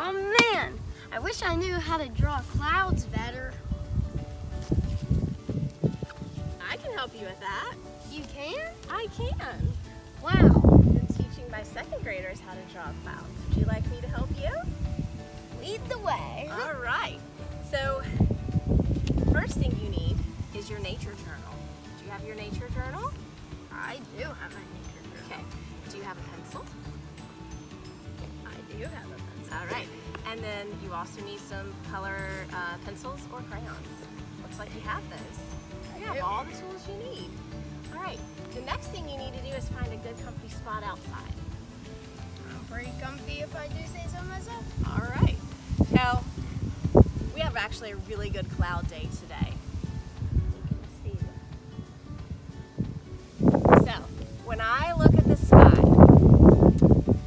Oh man, I wish I knew how to draw clouds better. I can help you with that. You can? I can. Wow. I've been teaching my second graders how to draw clouds. Would you like me to help you? Lead the way. All right. So, first thing you need is your nature journal. Do you have your nature journal? I do have my nature journal. Okay. Do you have a pencil? I do have a pencil. All right. And then you also need some color pencils or crayons. Looks like you have those. You have all the tools you need. All right. The next thing you need to do is find a good comfy spot outside. I'm pretty comfy if I do say so myself. All right. Now, we have actually a really good cloud day today. You can see that. So, when I look at the sky,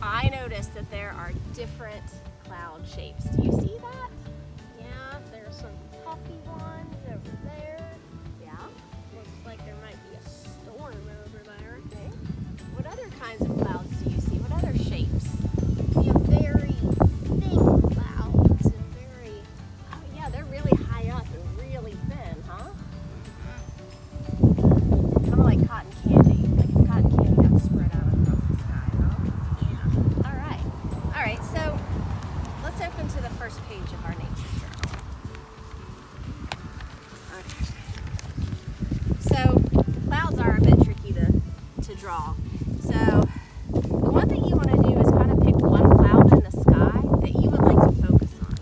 I notice that there are different cloud shapes. Do you see that? Yeah, there's some puffy ones over there. Yeah. Looks like there might be a storm over there. Okay. What other kinds of clouds do you see? What other shapes? We have very thin clouds and very... Oh yeah, they're really high up and really thin, huh? Kind of like cotton candy. Like if cotton candy got spread out across the sky, huh? Yeah. All right. All right, so let's open to the first page of our nature journal. Okay. So clouds are a bit tricky to draw. So the one thing you want to do is kind of pick one cloud in the sky that you would like to focus on.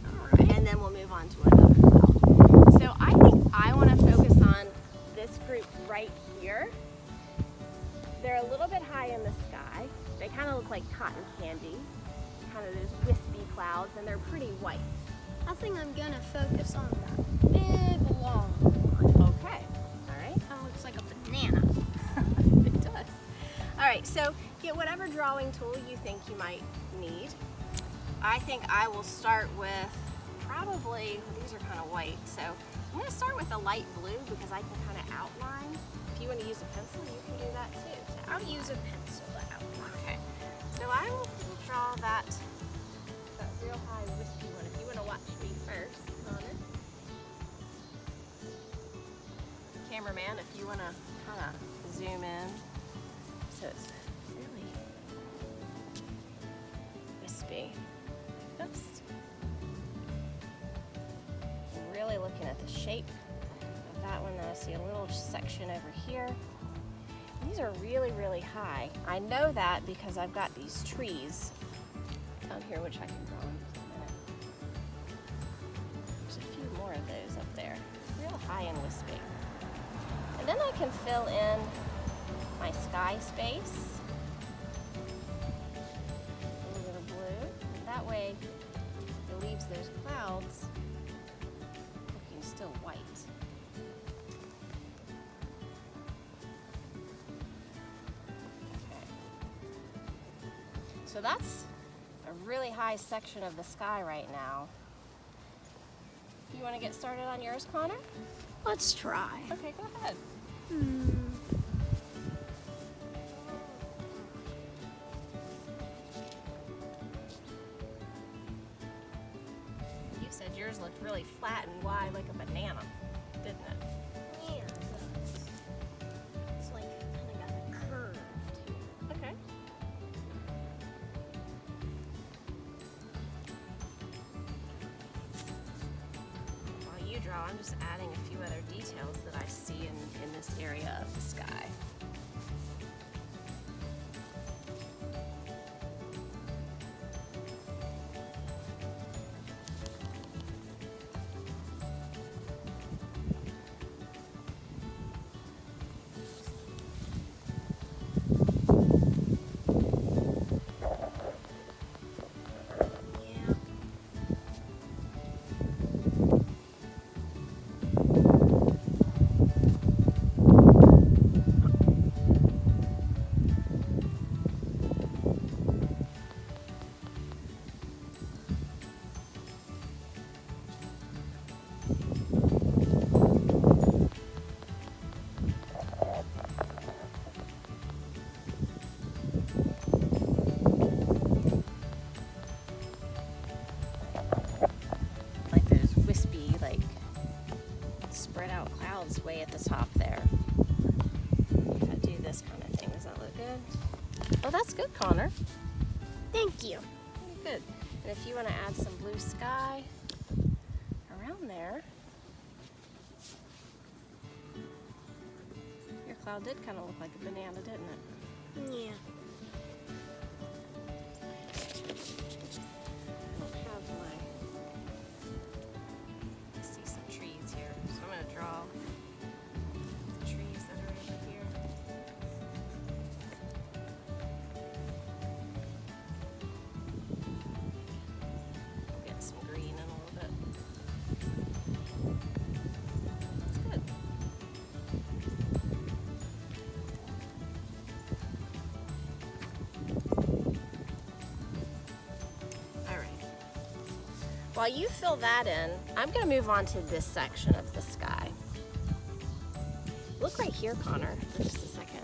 All right. And then we'll move on to another cloud. So I think I want to focus on this group right here. They're a little bit high in the sky. They kind of look like cotton candy, kind of those wispy clouds, and they're pretty white. I think I'm gonna focus on that big long one. Okay. All right. Kind of looks like a banana. It does. All right, so get whatever drawing tool you think you might need. I think I will start with probably, these are kind of white, so I'm going to start with a light blue because I can kind of outline. If you want to use a pencil, you can do that too. I'll use a pencil to outline. Okay, so I will draw that real high wispy one. If you want to watch me first, Connor. Cameraman, if you want to kind of zoom in. So it's really wispy. Oops. I'm really looking at the shape of that one. Then I see a little section over here. These are really, really high. I know that because I've got these trees down here, which I can draw in just a minute. There's a few more of those up there. Real high and wispy. And then I can fill in my sky space. A little bit of blue. That way it leaves those clouds looking still white. Okay. So that's a really high section of the sky right now. You want to get started on yours, Connor? Let's try. Okay, go ahead. You said yours looked really flat and wide like a banana, didn't it? Yeah, it does. It's like kind of got a curve to it. Okay. While you draw, I'm just adding a few other details that I see in this area of the sky. Yeah. Oh, that's good, Connor. Thank you. Good. And if you want to add some blue sky around there, your cloud did kind of look like a banana, didn't it? Yeah. I don't have I see some trees here, so I'm going to draw the trees that are over here. Get some green in a little bit. That's good. All right. While you fill that in, I'm going to move on to this section of the sky. Look right here, Connor, for just a second.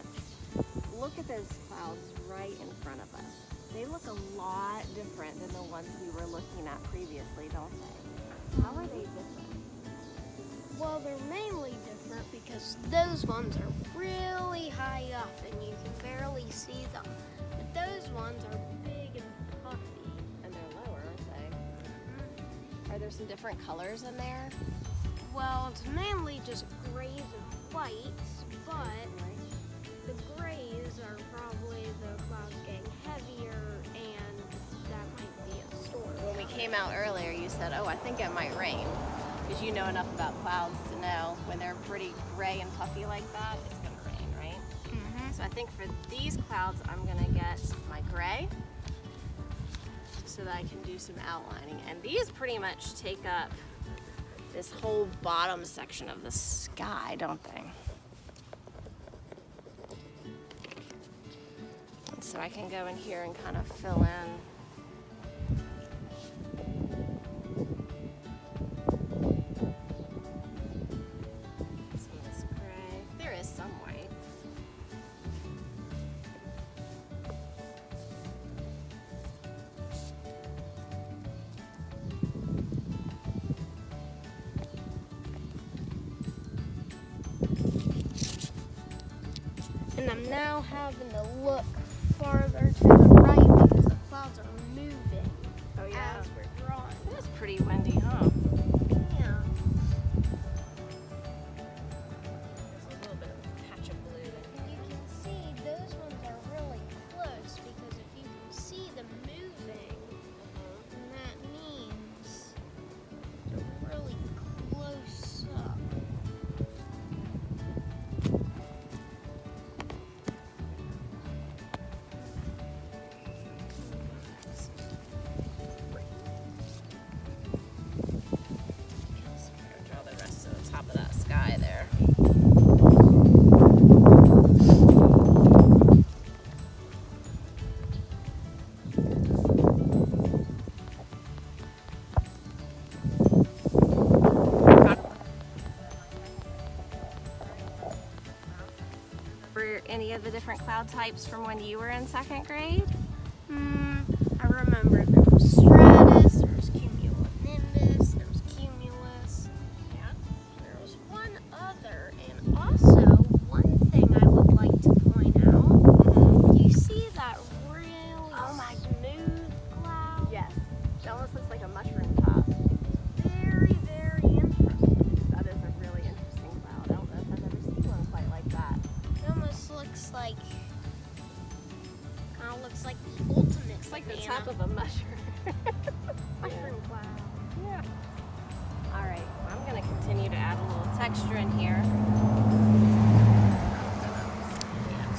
Look at those clouds right in front of us. They look a lot different than the ones we were looking at previously, don't they? How are they different? Well, they're mainly different because those ones are really high up and you can barely see them. But those ones are big and puffy. And they're lower, aren't they? Are there some different colors in there? Well, it's mainly just grays and whites, but the grays are probably the clouds getting heavier and that might be a storm. When we came out earlier, you said, oh, I think it might rain. Because you know enough about clouds to know when they're pretty gray and puffy like that, it's going to rain, right? Mm-hmm. So I think for these clouds, I'm going to get my gray so that I can do some outlining. And these pretty much take up this whole bottom section of the sky, don't they? And so I can go in here and kind of fill in some of this gray. There is some white. And I'm now having to look farther to the right because the clouds are moving Oh as we're drawing. It is pretty windy, huh? Yeah. There's a little bit of a patch of blue there. And you can see those ones are really close because if you can see them moving, then that means they're really close up. Draw the rest of the top of that sky there. Were any of the different cloud types from when you were in second grade? I remember there was stratus, there was cumulonimbus, there was cumulus. Yeah. There was one other, and also one thing I would like to point out. Do you see that really Oh my- smooth cloud? Yes. It almost looks like a mushroom top. Very, very interesting. That is a really interesting cloud. I don't know if I've ever seen one quite like that. It almost looks like, kind of looks like the ultimate It's like the banana. top of a mushroom. mushroom cloud. Yeah. All right, I'm gonna continue to add a little texture in here.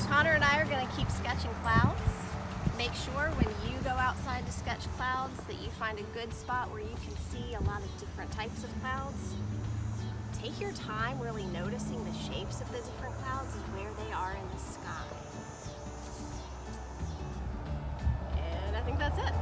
Connor and I are gonna keep sketching clouds. Make sure when you go outside to sketch clouds that you find a good spot where you can see a lot of different types of clouds. Take your time really noticing the shapes of the different clouds and where they are in the sky. And I think that's it.